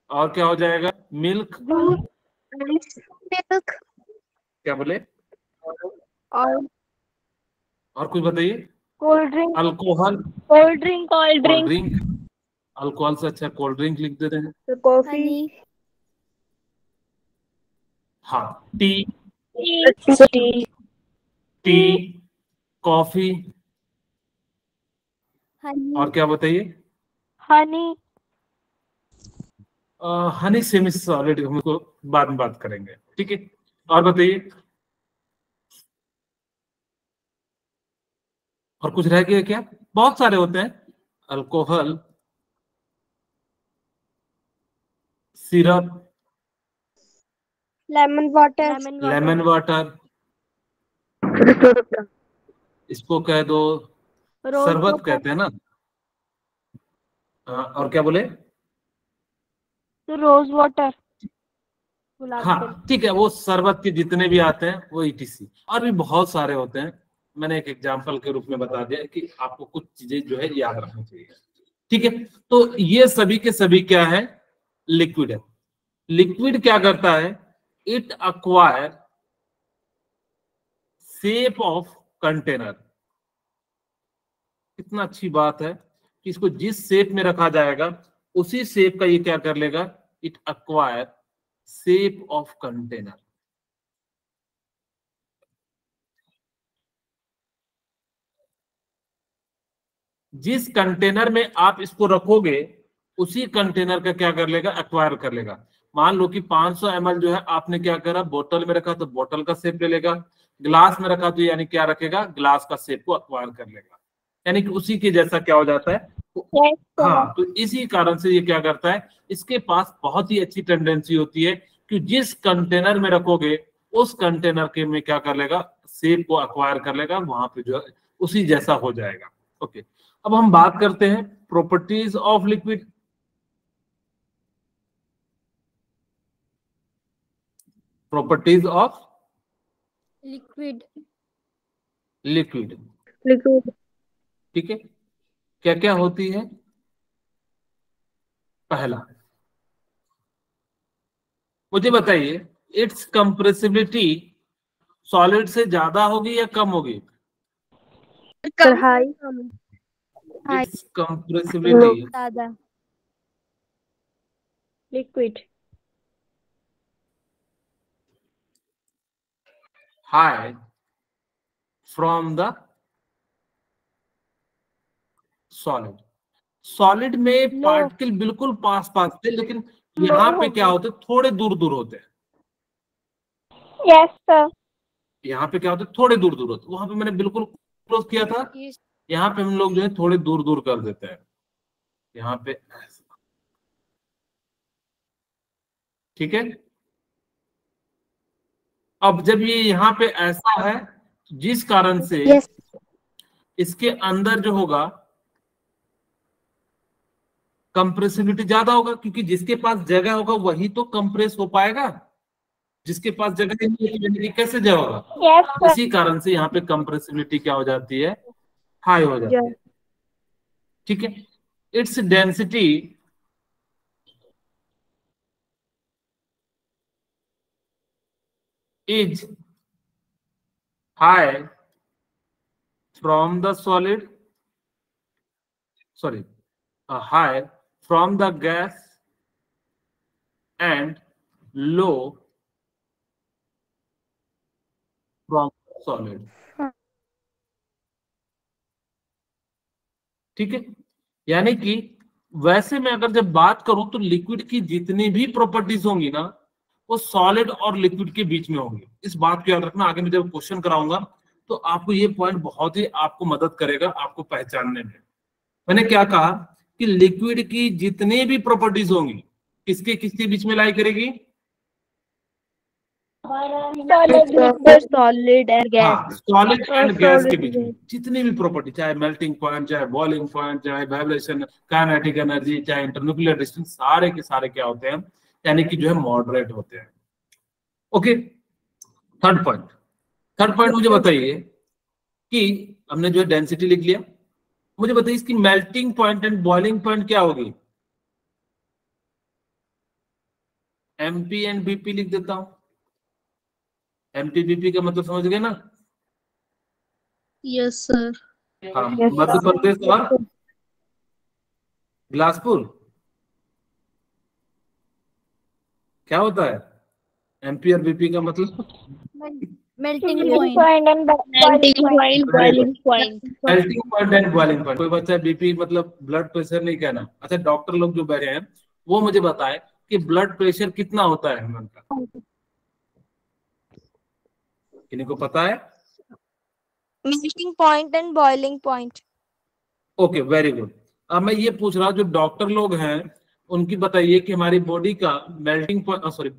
और क्या हो जाएगा, मिल्क, Milk. क्या बोले, Oil. और कुछ बताइए, Cold drink. Alcohol, Cold drink. Cold cold drink. Drink, alcohol से अच्छा कोल्ड ड्रिंक लिख देते हैं। Coffee. Honey. हाँ, T, Tea. T, coffee, Honey. और क्या बताइए, Honey. हनी सेमी सॉलिड, हम उसको बाद में बात करेंगे, ठीक है। और बताइए, और कुछ रह गया क्या? बहुत सारे होते हैं, alcohol, syrup, Lemon water. Lemon water, इसको कह दो Rose शरबत water. कहते हैं ना। और क्या बोले, Rose water. गुलाब जल. हाँ ठीक है, वो शरबत के जितने भी आते हैं वो ईटीसी, और भी बहुत सारे होते हैं। मैंने एक एग्जांपल के रूप में बता दिया कि आपको कुछ चीजें जो है याद रखनी चाहिए, ठीक है। तो ये सभी के सभी क्या है, लिक्विड है। लिक्विड क्या करता है, it acquire shape of container. कितना अच्छी बात है कि इसको जिस शेप में रखा जाएगा उसी शेप का ये क्या कर लेगा, it acquire shape of container. जिस कंटेनर में आप इसको रखोगे उसी कंटेनर का क्या कर लेगा, एक्वायर कर लेगा। मान लो कि 500 ml जो है आपने क्या करा, बोतल में रखा तो बोतल का शेप ले लेगा, ग्लास में रखा तो यानी क्या रखेगा, ग्लास का शेप को एक्वायर कर लेगा, यानी कि उसी के जैसा क्या हो जाता है। हाँ, तो इसी कारण से ये क्या करता है, इसके पास बहुत ही अच्छी टेंडेंसी होती है कि जिस कंटेनर में रखोगे उस कंटेनर के में क्या कर लेगा, शेप को एक्वायर कर लेगा, वहां पे जो है उसी जैसा हो जाएगा। ओके, अब हम बात करते हैं properties of liquid. Properties of Liquid. Liquid, Liquid. ठीक है, क्या क्या होती है। पहला, मुझे बताइए, इट्स कंप्रेसिबिलिटी सॉलिड से ज्यादा होगी या कम होगी? High. its compressibility दादा liquid, high from the solid. Solid में low, पार्टिकल बिल्कुल पास पास थे, लेकिन यहाँ पे क्या होते, थोड़े दूर दूर होते हैं। yes sir, यहाँ पे क्या होते, थोड़े दूर दूर होते, वहां पे मैंने बिल्कुल क्लोज किया था, yes यहाँ पे हम लोग जो है थोड़े दूर दूर कर देते हैं, यहाँ पे ऐसा। ठीक है, अब जब ये यहाँ पे ऐसा है, जिस कारण से yes, इसके अंदर जो होगा कंप्रेसिबिलिटी ज्यादा होगा, क्योंकि जिसके पास जगह होगा वही तो कंप्रेस हो पाएगा, जिसके पास जगह नहीं है यानी कि कैसे जाएगा। yes sir, इसी कारण से यहाँ पे कंप्रेसिबिलिटी क्या हो जाती है, हाई हो जाती है। ठीक है, its density is high from the solid, sorry, high from the gas and low from solid. ठीक है, यानी कि वैसे मैं अगर जब बात करूं तो लिक्विड की जितनी भी प्रॉपर्टीज होंगी ना, वो सॉलिड और लिक्विड के बीच में होंगी। इस बात को याद रखना, आगे मैं जब क्वेश्चन कराऊंगा तो आपको ये पॉइंट बहुत ही आपको मदद करेगा आपको पहचानने में। मैंने क्या कहा कि लिक्विड की जितनी भी प्रॉपर्टीज होंगी किसके किसके बीच में लाई करेगी, solid and gas, हाँ, सॉलिड एंड गैस के solid बीच में जितनी भी प्रॉपर्टी, चाहे मेल्टिंग पॉइंट, चाहे बॉइलिंग पॉइंट, चाहे वाइब्रेशन, काइनेटिक एनर्जी, चाहे इंटरन्यूक्लियर डिस्टेंस, सारे के सारे क्या होते हैं, यानी कि जो है मॉडरेट होते हैं। Okay, third point, third point मुझे बताइए कि हमने जो है डेंसिटी लिख लिया, मुझे बताइए इसकी melting point and boiling point क्या होगी। एमपी एंड बीपी लिख देता हूं। एमपी बीपी का मतलब समझ गए ना। yes sir हाँ, मध्य प्रदेश और बिलासपुर क्या होता है, एमपी और बीपी का मतलब melting melting point point and boiling point, boiling point, melting point and boiling point. कोई बच्चा बीपी मतलब ब्लड प्रेशर नहीं कहना। अच्छा, डॉक्टर लोग जो बैठे हैं वो मुझे बताए कि ब्लड प्रेशर कितना होता है ह्यूमन का, किन्हीं को पता है। melting point and boiling point okay, very good. अब मैं ये पूछ रहा हूँ जो डॉक्टर लोग हैं उनकी बताइए कि हमारी बॉडी का मेल्टिंग पॉइंट, सॉरी,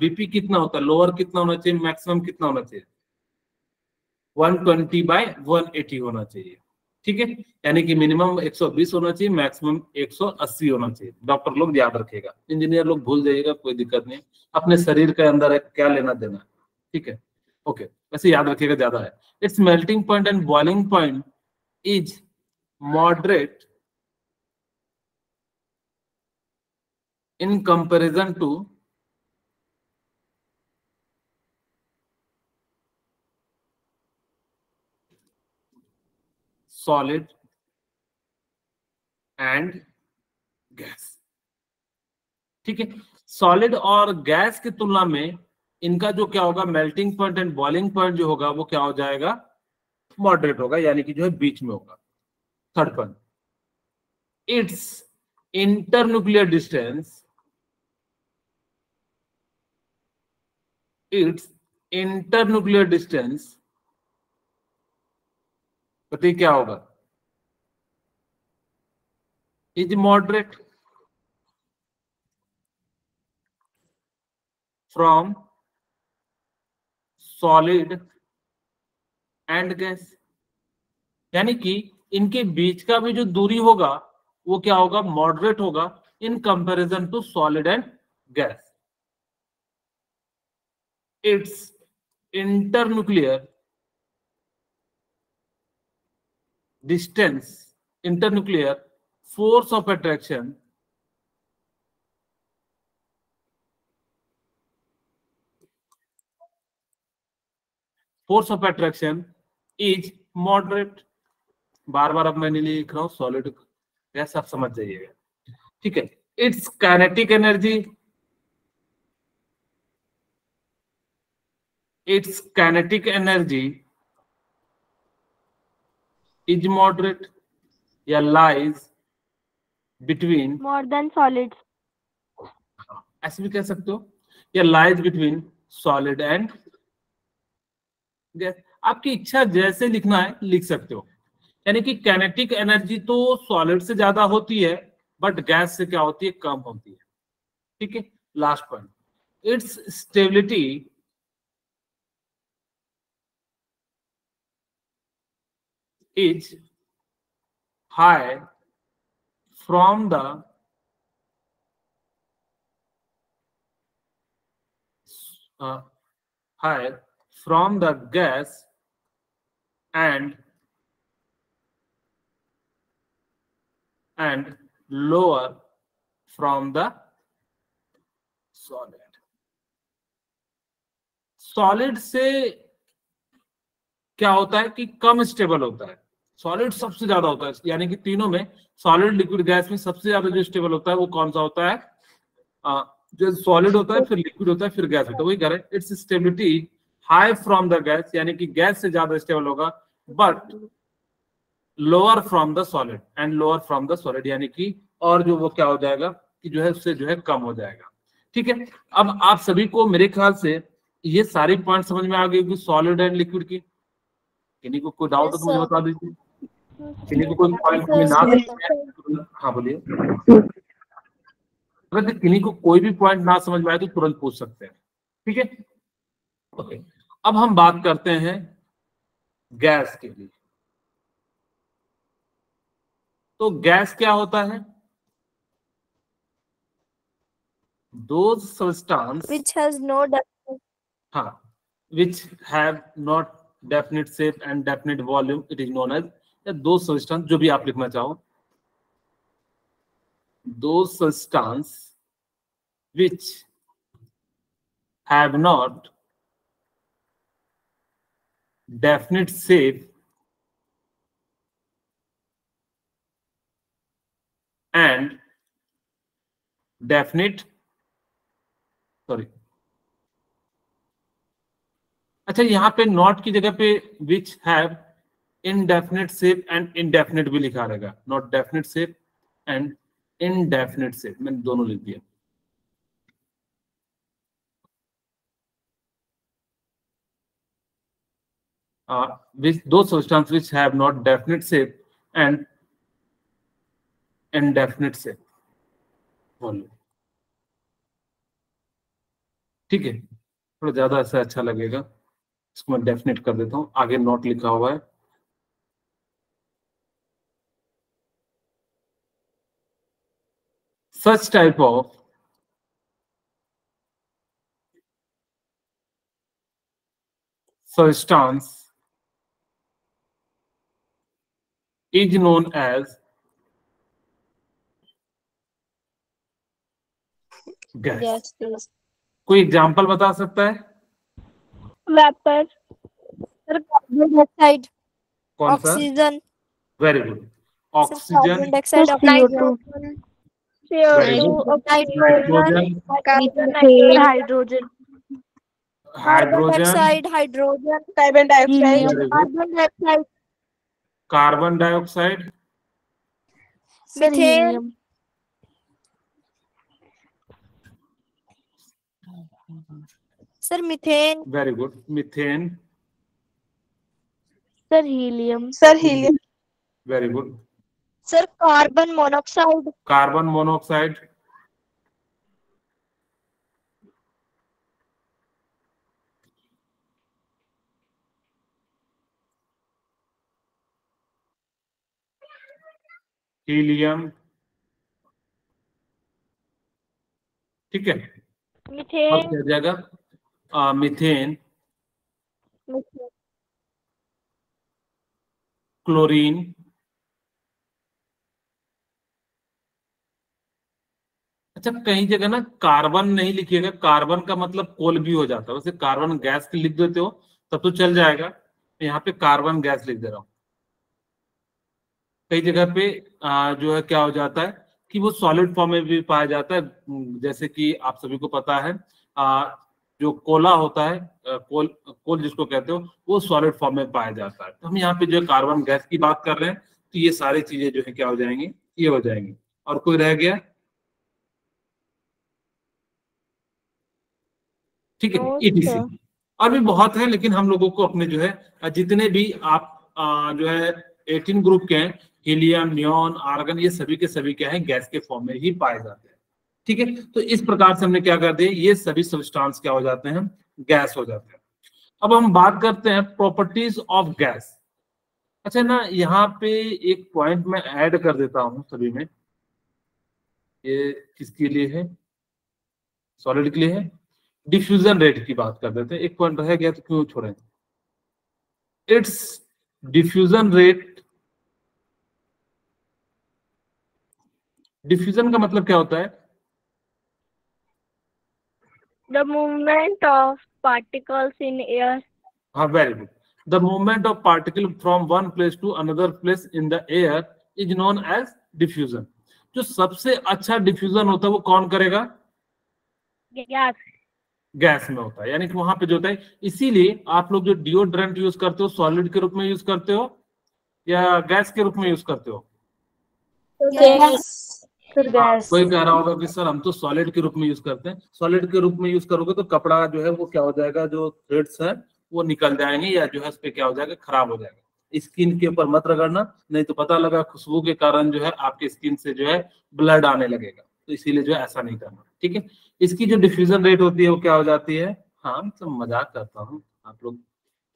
बीपी कितना होता है, लोअर कितना होना चाहिए, मैक्सिमम कितना होना चाहिए। 120/180 होना चाहिए। ठीक है, यानी कि मिनिमम 120 होना चाहिए, मैक्सिमम 180 होना चाहिए। डॉक्टर लोग याद रखेगा, इंजीनियर लोग भूल जाइएगा, कोई दिक्कत नहीं, अपने शरीर के अंदर है, क्या लेना देना। ठीक है, ओके, वैसे याद रखिएगा ज्यादा है। It's melting point and boiling point is moderate in comparison to solid and gas। ठीक है, सॉलिड और गैस की तुलना में इनका जो क्या होगा, melting point and boiling point जो होगा वो क्या हो जाएगा, मॉडरेट होगा, यानी कि जो है बीच में होगा। Third point, it's internuclear distance, it's internuclear distance बताइए क्या होगा, is moderate from solid and gas, यानी कि इनके बीच का भी जो दूरी होगा वो क्या होगा, मॉडरेट होगा in comparison to solid and gas. It's internuclear distance, internuclear force of attraction is moderate। बार बार अब मैं नहीं लिख रहा हूँ, सॉलिड गैस, आप समझ जाइएगा, ठीक है। It's kinetic energy, it's kinetic energy is moderate या lies between, more than solids. ऐसे भी कह सकते हो, या lies between solid and gas, आपकी इच्छा जैसे लिखना है लिख सकते हो। यानी कि काइनेटिक एनर्जी तो सॉलिड से ज्यादा होती है, बट गैस से क्या होती है, कम होती है, ठीक है। Last point, it's stability is high from the high from the gas and lower from the solid. Solid से क्या होता है कि कम स्टेबल होता है, सॉलिड सबसे ज्यादा होता है, यानी कि तीनों में सॉलिड लिक्विड गैस में सबसे ज्यादा जो स्टेबल होता है वो कौन सा होता है, जो सॉलिड होता है, फिर लिक्विड होता है, फिर गैस होता है, वही कह रहे हैं। It's stability high from the gas, यानी कि गैस से ज्यादा स्टेबल होगा, but lower from the solid and lower from the solid, यानी कि और जो वो क्या हो जाएगा कि जो है उससे जो है कम हो जाएगा, ठीक है। अब आप सभी को मेरे ख्याल से ये सारी पॉइंट समझ में आ गई होगी सॉलिड एंड लिक्विड की। किन्हीं को कोई डाउट हो तो मुझे बता दीजिए, किन्हीं को कोई पॉइंट में ना, हाँ बोलिए, अगर किन्हीं को कोई भी पॉइंट ना समझ में आए तो तुरंत पूछ सकते हैं, ठीक है। ओके, अब हम बात करते हैं गैस के लिए। तो गैस क्या होता है, those substance which has no definite, हाँ, which have not definite shape and definite volume, it is known as, या those substance, जो भी आप लिखना चाहो, those substance which have not definite shape and definite, sorry, अच्छा यहाँ पे नॉट की जगह पे which have indefinite shape and indefinite भी लिखा रहेगा, not definite shape and indefinite shape, मैंने दोनों लिख दिया। which those substances which have not definite shape and indefinite shape volume, ठीक है। थोड़ा ज्यादा ऐसा अच्छा लगेगा, इसको मैं डेफिनेट कर देता हूँ, आगे नॉट लिखा हुआ है। such type of substance is known as gas. yes, please. कोई एग्जांपल बता सकता है, Vapor. Sir, carbon dioxide, कौन सा? oxygen, very good, sir, oxygen, carbon dioxide, CO2. oxygen, Very CO2, good. oxygen, Nitrogen, methane, hydrogen, carbon hydrogen, dioxide, hydrogen, carbon dioxide, Very good. carbon dioxide, carbon dioxide, sir, methane, helium, sir, methane, very good, methane, sir, helium, very good, sir, carbon monoxide, carbon monoxide, helium, ठीक है। और methane, क्या जाएगा, methane, chlorine, अच्छा कहीं जगह ना carbon नहीं लिखिएगा, कार्बन का मतलब कोल भी हो जाता है, वैसे कार्बन गैस लिख देते हो तब तो चल जाएगा, यहाँ पे कार्बन गैस लिख दे रहा हूं, कई जगह पे जो है क्या हो जाता है कि वो सॉलिड फॉर्म में भी पाया जाता है। जैसे कि आप सभी को पता है जो कोला होता है, कोल कोल जिसको कहते हो, वो सॉलिड फॉर्म में पाया जाता है। तो हम यहाँ पे जो कार्बन गैस की बात कर रहे हैं, तो ये सारी चीजें जो है क्या हो जाएंगी, ये हो जाएंगी। और कोई रह गया? ठीक है, ETC और भी बहुत है, लेकिन हम लोगों को अपने जो है जितने भी आप जो है 18 ग्रुप के हैं, हीलियम, नियॉन, आर्गन, ये सभी के सभी क्या है, गैस के फॉर्म में ही पाए जाते हैं। ठीक है, तो इस प्रकार से हमने क्या कर दिया, ये सभी सब्सटेंस क्या हो जाते हैं, गैस हो जाते हैं। अब हम बात करते हैं प्रॉपर्टीज ऑफ गैस। अच्छा ना, यहाँ पे एक पॉइंट मैं ऐड कर देता हूं सभी में। ये किसके लिए है? सॉलिड के लिए है। डिफ्यूजन रेट की बात कर देते हैं, एक पॉइंट रह गया तो क्यों छोड़ें। It's diffusion rate. डिफ्यूजन का मतलब क्या होता है? The movement of particles in air. हाँ, very good. The movement of particle from one place to another place in the air is known as diffusion. जो सबसे अच्छा डिफ्यूजन होता है वो कौन करेगा? गैस। गैस में होता है, यानी कि वहां पे जो होता है। इसीलिए आप लोग जो डिओड्रेंट यूज करते हो, सॉलिड के रूप में यूज करते हो या गैस के रूप में यूज करते हो? गैस। कोई कह रहा होगा कि सर हम तो सॉलिड के रूप में यूज करते हैं। सॉलिड के रूप में यूज करोगे तो कपड़ा जो है वो क्या हो जाएगा, जो थ्रेड्स है वो निकल जाएंगे, या जो है उस पे क्या हो जाएगा, खराब हो जाएगा। स्किन के ऊपर मत रगड़ना, नहीं तो पता लगा खुशबू के कारण जो है आपके स्किन से जो है ब्लड आने लगेगा। तो इसीलिए जो है ऐसा नहीं करना। ठीक है, इसकी जो डिफ्यूजन रेट होती है वो क्या हो जाती है, हाँ तो मजाक करता हूँ आप लोग,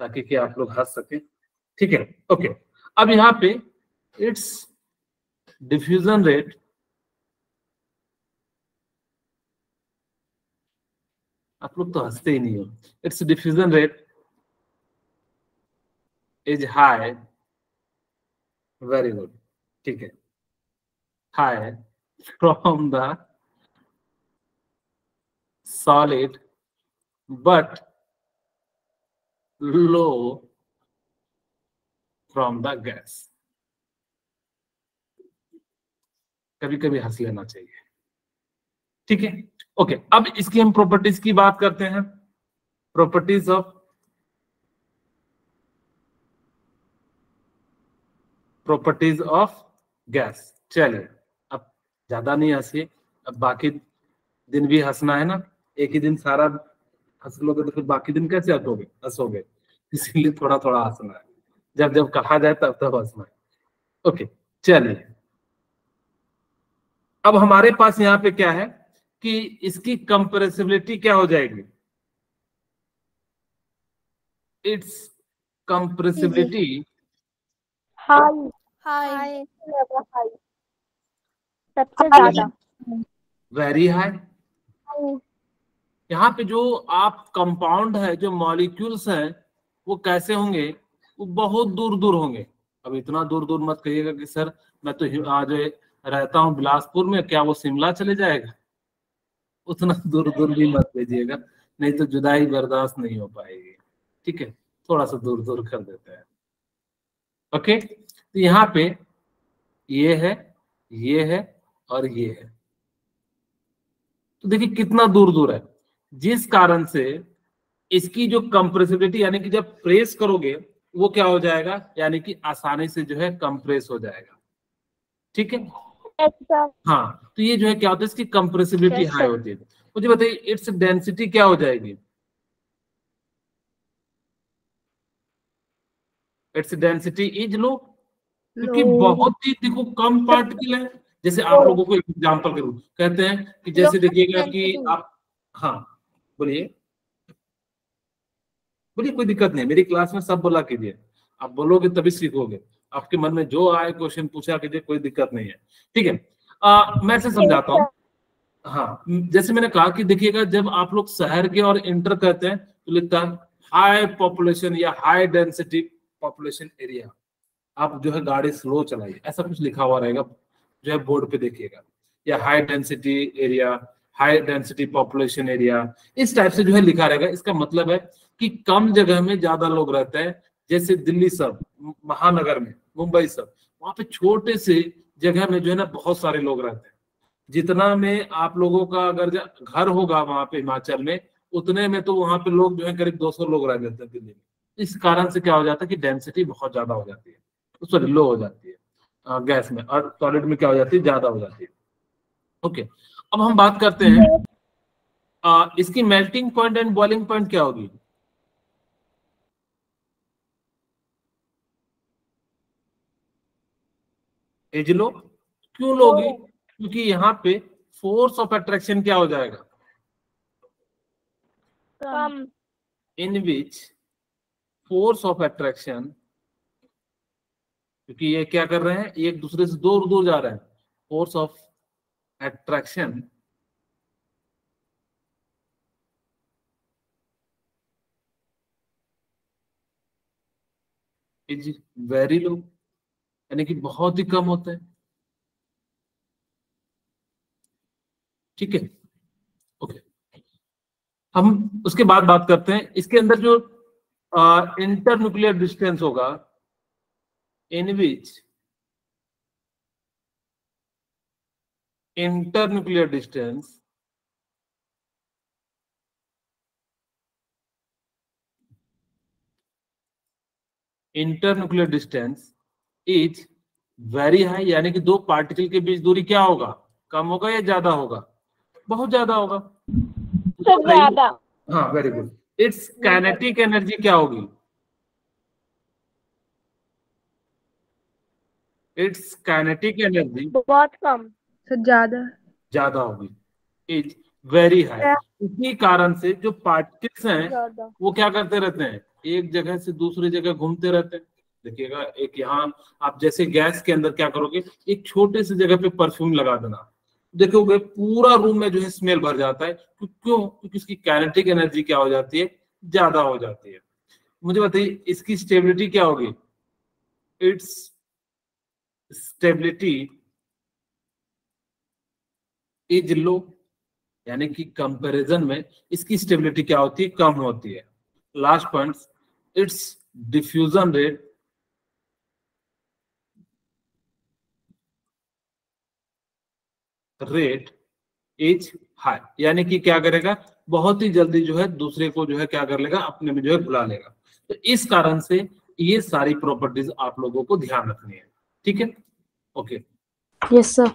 ताकि कि आप लोग हंस सके। ठीक है, ओके। अब यहाँ पे इट्स डिफ्यूजन रेट आप लोग तो हंसते ही नहीं हो। It's diffusion rate is high. Very good, ठीक है। High from the solid but low from the gas. कभी कभी हंस लेना चाहिए। ठीक है, ओके। अब इसकी हम प्रॉपर्टीज की बात करते हैं। Properties of gas. चलिए, अब ज्यादा नहीं हंसिए, अब बाकी दिन भी हंसना है ना। एक ही दिन सारा हंस लोगे तो फिर बाकी दिन कैसे हंसोगे। इसीलिए थोड़ा थोड़ा हंसना है, जब जब कहा जाए तब तब हंसना है। ओके, चलिए। अब हमारे पास यहाँ पे क्या है कि इसकी कंप्रेसिबिलिटी क्या हो जाएगी। It's compressibility high. सबसे ज्यादा। Very high. यहाँ पे जो आप कंपाउंड है, जो मॉलिक्यूल्स हैं, वो कैसे होंगे, वो बहुत दूर दूर होंगे। अब इतना दूर दूर मत कहिएगा कि सर मैं तो आज रहता हूँ बिलासपुर में, क्या वो शिमला चले जाएगा। उतना दूर दूर भी मत भेजिएगा, नहीं तो जुदाई बर्दाश्त नहीं हो पाएगी। ठीक है, थोड़ा सा दूर दूर कर देते हैं। ओके, तो यहाँ पे ये है, ये है और ये है। तो देखिए कितना दूर दूर है, जिस कारण से इसकी जो कंप्रेसिबिलिटी, यानी कि जब प्रेस करोगे वो क्या हो जाएगा, यानी कि आसानी से जो है कंप्रेस हो जाएगा। ठीक है, हाँ। तो ये जो है क्या होता है, इसकी कंप्रेसिबिलिटी हाई होती है। मुझे बताइए इट्स डेंसिटी क्या हो जाएगी। इट्स डेंसिटी इज लो, क्योंकि बहुत ही देखो कम पार्टिकल है। जैसे आप लोगों को एक एग्जांपल करूं, कहते हैं कि जैसे देखिएगा कि आप, हाँ बोलिए बोलिए, कोई दिक्कत नहीं, मेरी क्लास में सब बोला कीजिए, आप बोलोगे तभी सीखोगे। आपके मन में जो आए क्वेश्चन पूछा कीजिए, कोई दिक्कत नहीं है। ठीक है, मैं से समझाता हूँ। हाँ, जैसे मैंने कहा कि देखिएगा जब आप लोग शहर के और इंटर करते हैं तो लिखता है हाई पॉपुलेशन या हाई डेंसिटी पॉपुलेशन एरिया। आप जो है गाड़ी स्लो चलाइए, ऐसा कुछ लिखा हुआ रहेगा जो है बोर्ड पे देखिएगा, या high density area, high density population area, इस टाइप से जो है लिखा रहेगा। इसका मतलब है कि कम जगह में ज्यादा लोग रहते हैं। जैसे दिल्ली सब, महानगर में, मुंबई सब, वहां पे छोटे से जगह में जो है ना बहुत सारे लोग रहते हैं। जितना में आप लोगों का अगर घर होगा वहां पे हिमाचल में, उतने में तो वहां पे लोग जो है करीब 200 लोग रह जाते हैं दिल्ली में। इस कारण से क्या हो जाता है कि डेंसिटी बहुत ज्यादा हो जाती है, सॉरी लो हो जाती है गैस में, और सॉलिड में क्या हो जाती है, ज्यादा हो जाती है। ओके, अब हम बात करते हैं इसकी melting point and boiling point क्या होगी। एज लो, क्यों लोगी? क्योंकि यहाँ पे फोर्स ऑफ अट्रैक्शन क्या हो जाएगा, कम। इन विच फोर्स ऑफ अट्रैक्शन, क्योंकि ये क्या कर रहे हैं, एक दूसरे से दूर दूर जा रहे हैं, force of attraction is very low, यानी कि बहुत ही कम होता है। ठीक है, ओके। हम उसके बाद बात करते हैं इसके अंदर जो इंटर न्यूक्लियर डिस्टेंस होगा, in which internuclear distance internuclear distance is very high, यानी कि दो पार्टिकल के बीच दूरी क्या होगा, कम होगा या ज्यादा होगा, बहुत ज्यादा होगा। ज्यादा। हाँ, very good. It's kinetic energy क्या होगी, इट्स काइनेटिक एनर्जी बहुत कम। ज्यादा ज्यादा होगी, इज वेरी हाई। इसी कारण से जो पार्टिकल्स हैं ज्यादा। वो क्या करते रहते हैं, एक जगह से दूसरी जगह घूमते रहते हैं। देखिएगा, एक यहाँ आप जैसे गैस के अंदर क्या करोगे, एक छोटे से जगह पे परफ्यूम लगा देना, देखोगे पूरा रूम में जो है स्मेल भर जाता है। क्यों? क्योंकि इसकी काइनेटिक एनर्जी क्या हो जाती है, ज्यादा हो जाती है। मुझे बताइए इसकी स्टेबिलिटी क्या होगी, इट्स स्टेबिलिटी इज लो, यानी कि कंपैरिजन में इसकी स्टेबिलिटी क्या होती है, कम होती है। Last point, it's diffusion rate is high, यानी कि क्या करेगा, बहुत ही जल्दी जो है दूसरे को जो है क्या कर लेगा, अपने में जो है बुला लेगा। तो इस कारण से ये सारी प्रॉपर्टीज आप लोगों को ध्यान रखनी है। ठीक है, ओके। Yes sir.